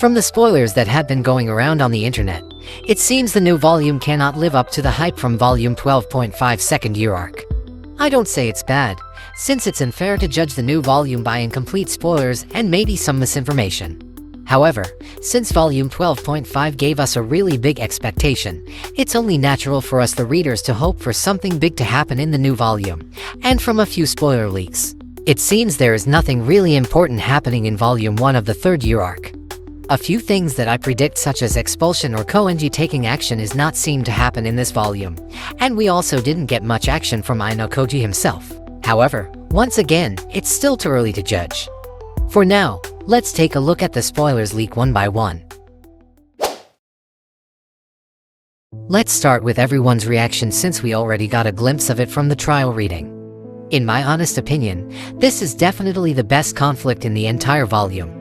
From the spoilers that have been going around on the internet, it seems the new volume cannot live up to the hype from volume 12.5 second year arc. I don't say it's bad, since it's unfair to judge the new volume by incomplete spoilers and maybe some misinformation. However, since volume 12.5 gave us a really big expectation, it's only natural for us the readers to hope for something big to happen in the new volume, and from a few spoiler leaks, it seems there is nothing really important happening in volume 1 of the third year arc. A few things that I predict, such as expulsion or Koenji taking action, is not seen to happen in this volume, and we also didn't get much action from Ayanokoji himself. However, once again, it's still too early to judge. For now, let's take a look at the spoilers leak one by one. Let's start with everyone's reaction, since we already got a glimpse of it from the trial reading. In my honest opinion, this is definitely the best conflict in the entire volume.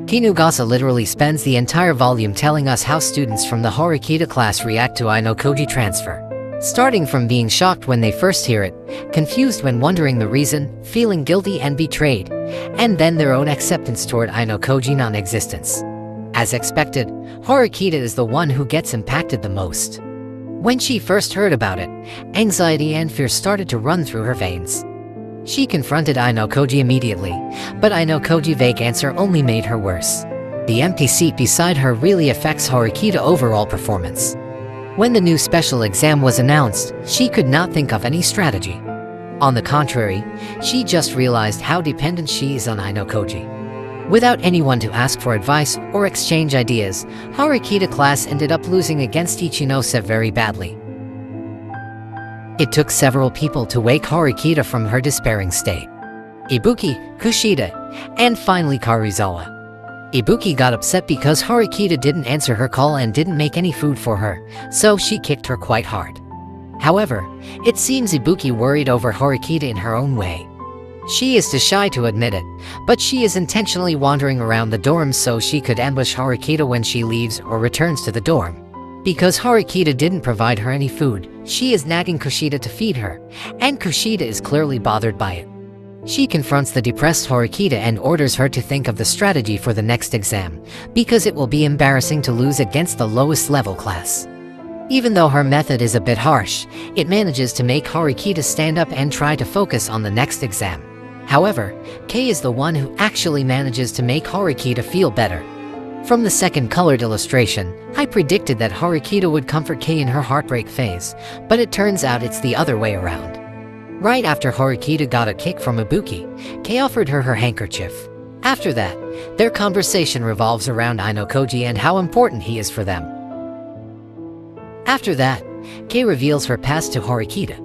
Kinugasa literally spends the entire volume telling us how students from the Horikita class react to Ayanokoji transfer. Starting from being shocked when they first hear it, confused when wondering the reason, feeling guilty and betrayed, and then their own acceptance toward Ayanokoji non-existence. As expected, Horikita is the one who gets impacted the most. When she first heard about it, anxiety and fear started to run through her veins. She confronted Ayanokoji immediately, but Ayanokoji's vague answer only made her worse. The empty seat beside her really affects Horikita's overall performance. When the new special exam was announced, she could not think of any strategy. On the contrary, she just realized how dependent she is on Ayanokoji. Without anyone to ask for advice or exchange ideas, Horikita's class ended up losing against Ichinose very badly. It took several people to wake Horikita from her despairing state. Ibuki, Kushida, and finally Karuizawa. Ibuki got upset because Horikita didn't answer her call and didn't make any food for her, so she kicked her quite hard. However, it seems Ibuki worried over Horikita in her own way. She is too shy to admit it, but she is intentionally wandering around the dorms so she could ambush Horikita when she leaves or returns to the dorm. Because Horikita didn't provide her any food, she is nagging Kushida to feed her, and Kushida is clearly bothered by it. She confronts the depressed Horikita and orders her to think of the strategy for the next exam, because it will be embarrassing to lose against the lowest level class. Even though her method is a bit harsh, it manages to make Horikita stand up and try to focus on the next exam. However, Kei is the one who actually manages to make Horikita feel better. From the second colored illustration, I predicted that Horikita would comfort Kei in her heartbreak phase, but it turns out it's the other way around. Right after Horikita got a kick from Ibuki, Kei offered her her handkerchief. After that, their conversation revolves around Ayanokoji and how important he is for them. After that, Kei reveals her past to Horikita.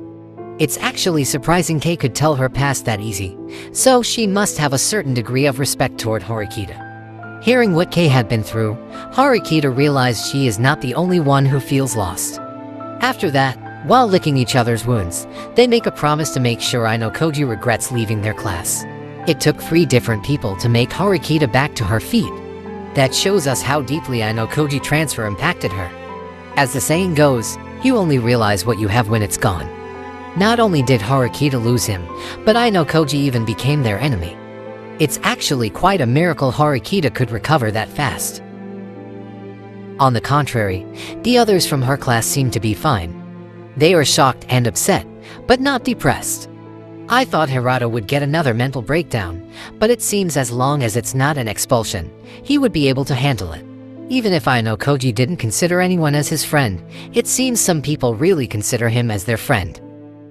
It's actually surprising Kei could tell her past that easy, so she must have a certain degree of respect toward Horikita. Hearing what Kei had been through, Horikita realized she is not the only one who feels lost. After that, while licking each other's wounds, they make a promise to make sure Ayanokoji regrets leaving their class. It took 3 different people to make Horikita back to her feet. That shows us how deeply Ayanokoji transfer impacted her. As the saying goes, you only realize what you have when it's gone. Not only did Horikita lose him, but Ayanokoji even became their enemy. It's actually quite a miracle Horikita could recover that fast. On the contrary, the others from her class seem to be fine. They are shocked and upset, but not depressed. I thought Hirata would get another mental breakdown, but it seems as long as it's not an expulsion, he would be able to handle it. Even if Ayanokoji didn't consider anyone as his friend, it seems some people really consider him as their friend.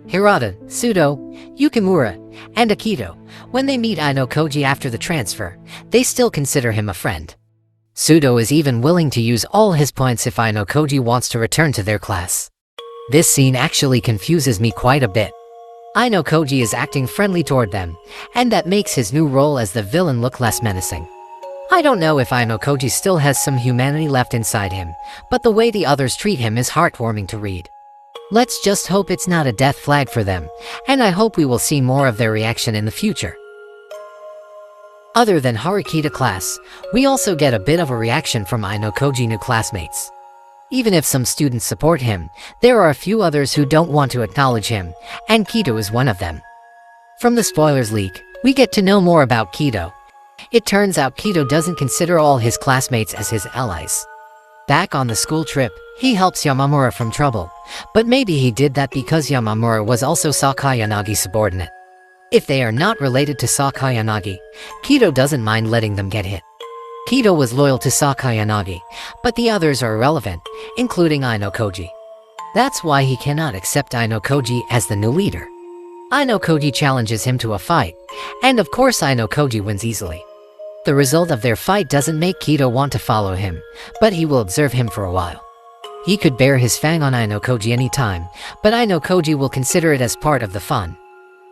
Hirata, Sudo, Yukimura, and Akito, when they meet Ayanokoji after the transfer, they still consider him a friend. Sudo is even willing to use all his points if Ayanokoji wants to return to their class. This scene actually confuses me quite a bit. Ayanokoji is acting friendly toward them, and that makes his new role as the villain look less menacing. I don't know if Ayanokoji still has some humanity left inside him, but the way the others treat him is heartwarming to read. Let's just hope it's not a death flag for them, and I hope we will see more of their reaction in the future. Other than Horikita class, we also get a bit of a reaction from Ayanokoji new classmates. Even if some students support him, there are a few others who don't want to acknowledge him, and Kito is one of them. From the spoilers leak, we get to know more about Kito. It turns out Kido doesn't consider all his classmates as his allies. Back on the school trip, he helps Yamamura from trouble, but maybe he did that because Yamamura was also Sakayanagi subordinate. If they are not related to Sakayanagi, Kido doesn't mind letting them get hit. Kido was loyal to Sakayanagi, but the others are irrelevant, including Ayanokoji. That's why he cannot accept Ayanokoji as the new leader. Ayanokoji challenges him to a fight, and of course Ayanokoji wins easily. The result of their fight doesn't make Kido want to follow him, but he will observe him for a while. He could bear his fang on Ayanokoji anytime, but Ayanokoji will consider it as part of the fun.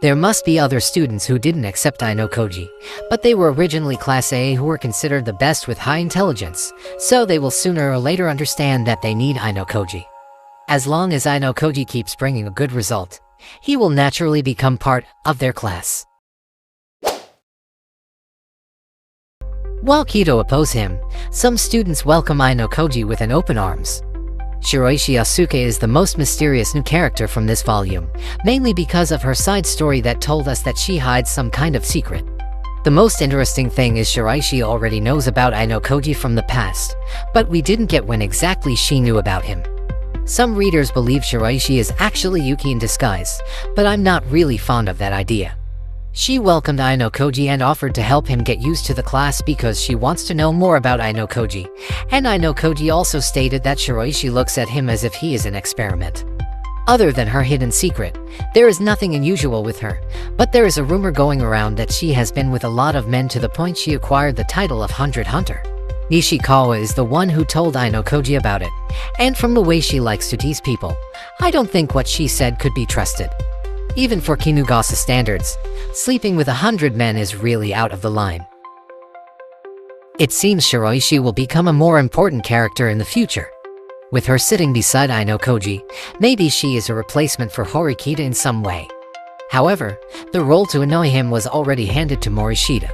There must be other students who didn't accept Ayanokoji, but they were originally Class A who were considered the best with high intelligence, so they will sooner or later understand that they need Ayanokoji. As long as Ayanokoji keeps bringing a good result, he will naturally become part of their class. While Kido opposes him, some students welcome Ayanokoji with an open arms. Shiroishi Asuke is the most mysterious new character from this volume, mainly because of her side story that told us that she hides some kind of secret. The most interesting thing is Shiraishi already knows about Ayanokoji from the past, but we didn't get when exactly she knew about him. Some readers believe Shiraishi is actually Yuki in disguise, but I'm not really fond of that idea. She welcomed Ayanokoji and offered to help him get used to the class because she wants to know more about Ayanokoji, and Ayanokoji also stated that Shiraishi looks at him as if he is an experiment. Other than her hidden secret, there is nothing unusual with her, but there is a rumor going around that she has been with a lot of men to the point she acquired the title of 100 Hunter. Nishikawa is the one who told Ayanokoji about it, and from the way she likes to tease people, I don't think what she said could be trusted. Even for Kinugasa standards, sleeping with 100 men is really out of the line. It seems Shiraishi will become a more important character in the future. With her sitting beside Ayanokoji, maybe she is a replacement for Horikita in some way. However, the role to annoy him was already handed to Morishita.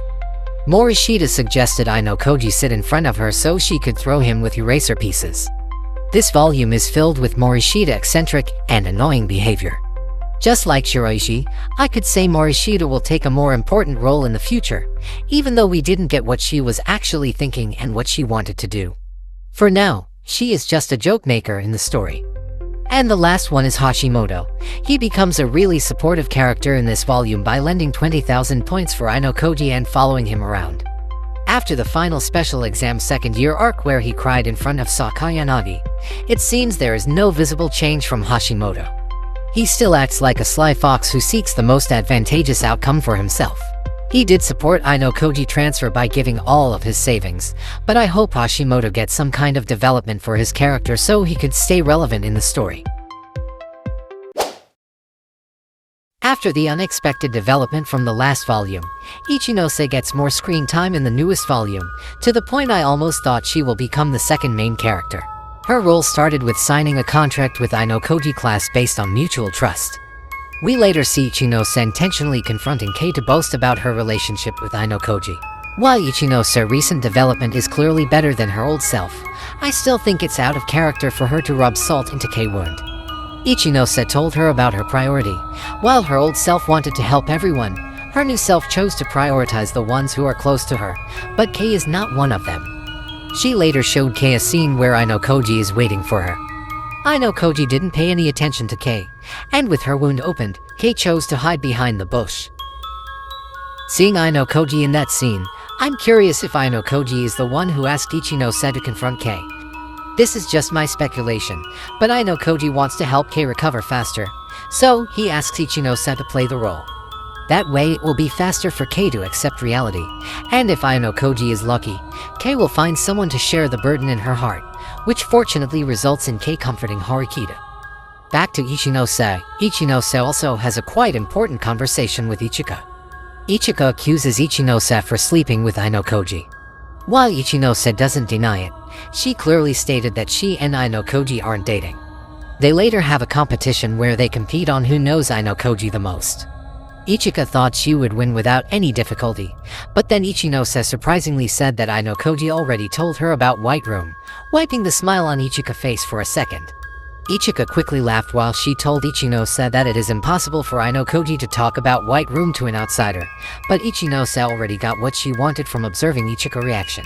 Morishita suggested Ayanokoji sit in front of her so she could throw him with eraser pieces. This volume is filled with Morishita eccentric and annoying behavior. Just like Shiraishi, I could say Morishita will take a more important role in the future, even though we didn't get what she was actually thinking and what she wanted to do. For now, she is just a joke maker in the story. And the last one is Hashimoto. He becomes a really supportive character in this volume by lending 20,000 points for Ayanokoji and following him around. After the final special exam second-year arc where he cried in front of Sakayanagi, it seems there is no visible change from Hashimoto. He still acts like a sly fox who seeks the most advantageous outcome for himself. He did support Ayanokoji transfer by giving all of his savings, but I hope Hashimoto gets some kind of development for his character so he could stay relevant in the story. After the unexpected development from the last volume, Ichinose gets more screen time in the newest volume, to the point I almost thought she will become the second main character. Her role started with signing a contract with Ayanokoji class based on mutual trust. We later see Ichinose intentionally confronting Kei to boast about her relationship with Ayanokoji. While Ichinose recent development is clearly better than her old self, I still think it's out of character for her to rub salt into Kei's wound. Ichinose told her about her priority. While her old self wanted to help everyone, her new self chose to prioritize the ones who are close to her, but Kei is not one of them. She later showed Kei a scene where Ayanokoji is waiting for her. Ayanokoji didn't pay any attention to Kei, and with her wound opened, Kei chose to hide behind the bush. Seeing Ayanokoji in that scene, I'm curious if Ayanokoji is the one who asked Ichinose to confront Kei. This is just my speculation, but Ayanokoji wants to help Kei recover faster, so he asks Ichinose to play the role. That way it will be faster for Kei to accept reality, and if Ayanokoji is lucky, Kei will find someone to share the burden in her heart, which fortunately results in Kei comforting Horikita. Back to Ichinose. Ichinose also has a quite important conversation with Ichika. Ichika accuses Ichinose for sleeping with Ayanokoji. While Ichinose doesn't deny it, she clearly stated that she and Ayanokoji aren't dating. They later have a competition where they compete on who knows Ayanokoji the most. Ichika thought she would win without any difficulty, but then Ichinose surprisingly said that Ayanokoji already told her about White Room, wiping the smile on Ichika's face for a second. Ichika quickly laughed while she told Ichinose that it is impossible for Ayanokoji to talk about White Room to an outsider, but Ichinose already got what she wanted from observing Ichika's reaction.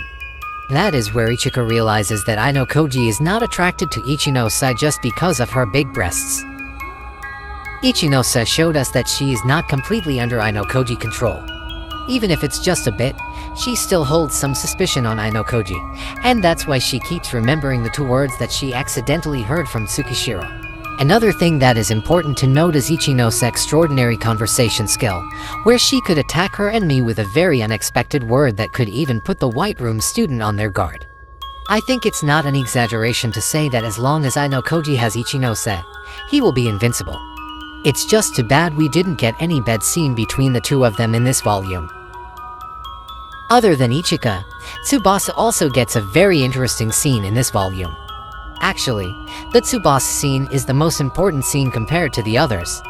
That is where Ichika realizes that Ayanokoji is not attracted to Ichinose just because of her big breasts. Ichinose showed us that she is not completely under Ayanokoji control. Even if it's just a bit, she still holds some suspicion on Ayanokoji, and that's why she keeps remembering the 2 words that she accidentally heard from Tsukishiro. Another thing that is important to note is Ichinose's extraordinary conversation skill, where she could attack her enemy with a very unexpected word that could even put the White Room student on their guard. I think it's not an exaggeration to say that as long as Ayanokoji has Ichinose, he will be invincible. It's just too bad we didn't get any bed scene between the 2 of them in this volume. Other than Ichika, Tsubasa also gets a very interesting scene in this volume. Actually, the Tsubasa scene is the most important scene compared to the others.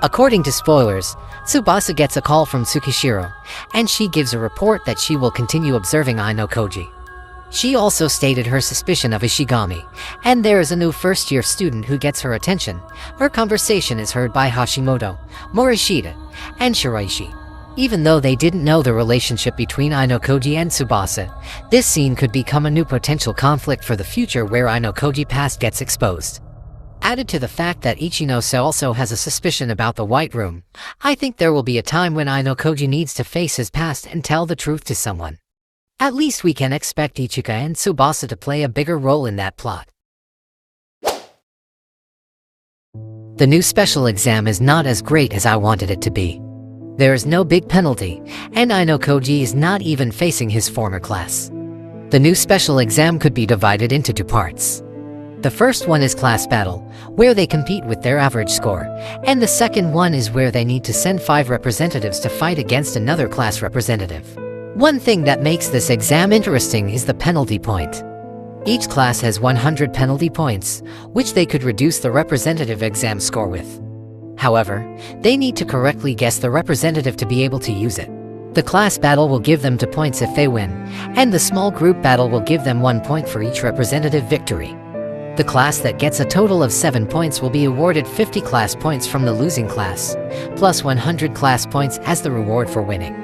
According to spoilers, Tsubasa gets a call from Tsukishiro, and she gives a report that she will continue observing Ayanokoji. She also stated her suspicion of Ishigami, and there is a new first-year student who gets her attention. Her conversation is heard by Hashimoto, Morishita, and Shiraishi. Even though they didn't know the relationship between Ayanokoji and Tsubasa, this scene could become a new potential conflict for the future where Ayanokoji's past gets exposed. Added to the fact that Ichinose also has a suspicion about the White Room, I think there will be a time when Ayanokoji needs to face his past and tell the truth to someone. At least we can expect Ichika and Tsubasa to play a bigger role in that plot. The new special exam is not as great as I wanted it to be. There is no big penalty, and Ayanokoji is not even facing his former class. The new special exam could be divided into 2 parts. The first one is class battle, where they compete with their average score, and the second one is where they need to send 5 representatives to fight against another class representative. One thing that makes this exam interesting is the penalty point. Each class has 100 penalty points, which they could reduce the representative exam score with. However, they need to correctly guess the representative to be able to use it. The class battle will give them 2 points if they win, and the small group battle will give them 1 point for each representative victory. The class that gets a total of 7 points will be awarded 50 class points from the losing class, plus 100 class points as the reward for winning.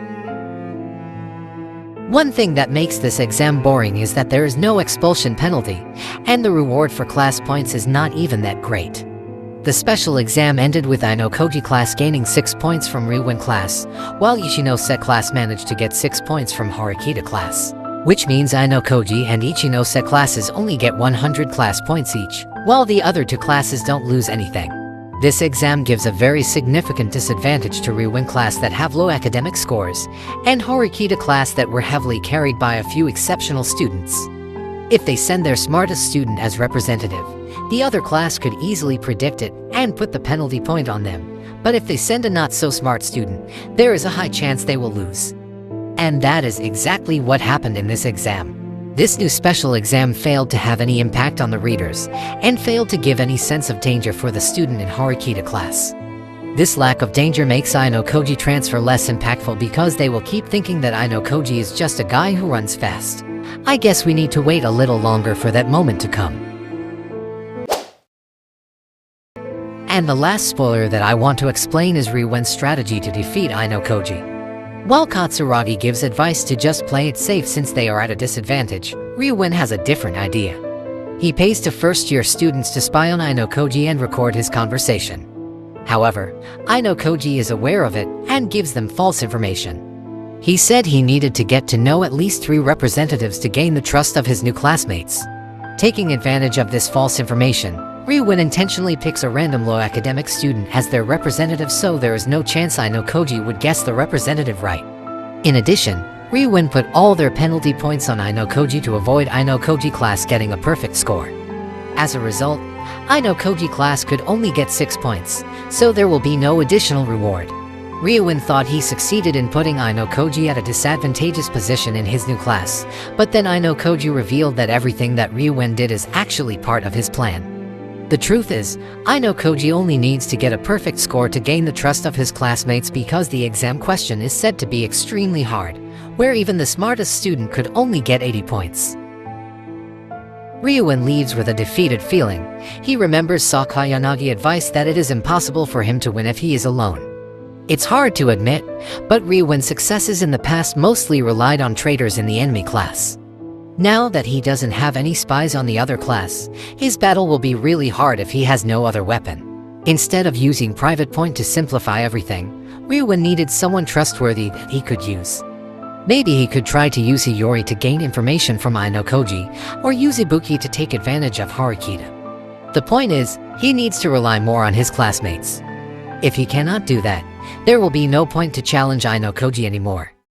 One thing that makes this exam boring is that there is no expulsion penalty, and the reward for class points is not even that great. The special exam ended with Ayanokoji class gaining 6 points from Ryuuen class, while Ichinose class managed to get 6 points from Horikita class. Which means Ayanokoji and Ichinose classes only get 100 class points each, while the other 2 classes don't lose anything. This exam gives a very significant disadvantage to Ryuuen class that have low academic scores, and Horikita class that were heavily carried by a few exceptional students. If they send their smartest student as representative, the other class could easily predict it and put the penalty point on them. But if they send a not-so-smart student, there is a high chance they will lose. And that is exactly what happened in this exam. This new special exam failed to have any impact on the readers, and failed to give any sense of danger for the student in Horikita class. This lack of danger makes Ayanokoji transfer less impactful because they will keep thinking that Ayanokoji is just a guy who runs fast. I guess we need to wait a little longer for that moment to come. And the last spoiler that I want to explain is Ryuen's strategy to defeat Ayanokoji. While Katsuragi gives advice to just play it safe since they are at a disadvantage, Ryuuen has a different idea. He pays to first-year students to spy on Ayanokoji and record his conversation. However, Ayanokoji is aware of it and gives them false information. He said he needed to get to know at least 3 representatives to gain the trust of his new classmates. Taking advantage of this false information, Ryuuen intentionally picks a random low academic student as their representative, so there is no chance Ayanokoji would guess the representative right. In addition, Ryuuen put all their penalty points on Ayanokoji to avoid Ayanokoji class getting a perfect score. As a result, Ayanokoji class could only get 6 points, so there will be no additional reward. Ryuuen thought he succeeded in putting Ayanokoji at a disadvantageous position in his new class, but then Ayanokoji revealed that everything that Ryuuen did is actually part of his plan. The truth is, Ayanokoji only needs to get a perfect score to gain the trust of his classmates because the exam question is said to be extremely hard, where even the smartest student could only get 80 points. Ryuuen leaves with a defeated feeling. He remembers Sakayanagi advice that it is impossible for him to win if he is alone. It's hard to admit, but Ryuen's successes in the past mostly relied on traitors in the enemy class. Now that he doesn't have any spies on the other class, his battle will be really hard if he has no other weapon. Instead of using Private Point to simplify everything, Ryuuen needed someone trustworthy that he could use. Maybe he could try to use Hiyori to gain information from Ayanokoji, or use Ibuki to take advantage of Harikita. The point is, he needs to rely more on his classmates. If he cannot do that, there will be no point to challenge Ayanokoji anymore.